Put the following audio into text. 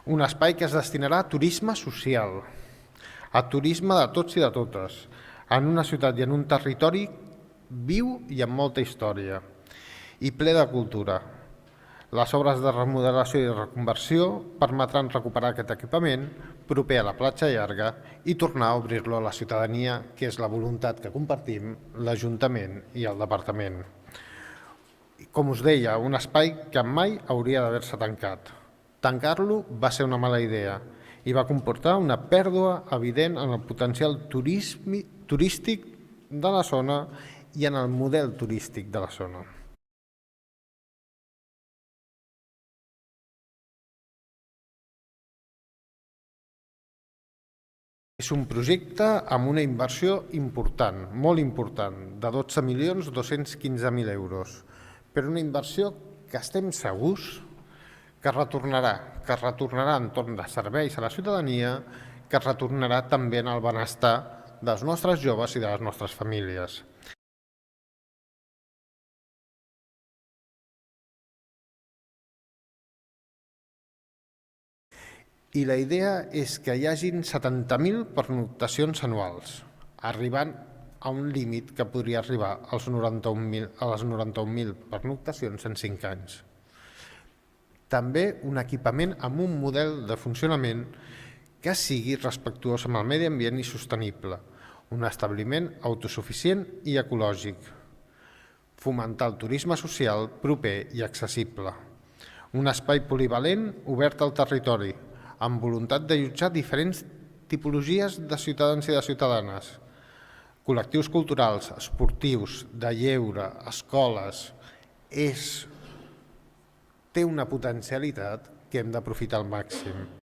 Un espai que es destinarà a turisme social, a turisme de tots i de totes, en una ciutat i en un territori viu i amb molta història, i ple de cultura. Les obres de remodelació i reconversió permetran recuperar aquest equipament proper a la platja llarga i tornar a obrir-lo a la ciutadania, que és la voluntat que compartim l'Ajuntament i el Departament. Com us deia, un espai que mai hauria d'haver-se tancat. Tancar-lo va ser una mala idea i va comportar una pèrdua evident en el potencial turístic de la zona i en el model turístic de la zona. És un projecte amb una inversió important, molt important, de 12.215.000 euros, però una inversió que estem segurs que retornarà entorn de serveis a la ciutadania, que retornarà també en el benestar dels nostres joves i de les nostres famílies. I la idea és que hi hagin 70.000 pernoctacions anuals, arribant a un límit que podria arribar a les 91.000 pernoctacions en 5 anys. També un equipament amb un model de funcionament que sigui respectuós amb el medi ambient i sostenible, un establiment autosuficient i ecològic, fomentar el turisme social proper i accessible, un espai polivalent obert al territori, amb voluntat d'allotjar diferents tipologies de ciutadans i de ciutadanes, col·lectius culturals, esportius, de lleure, escoles. Té una potencialitat que hem d'aprofitar al màxim.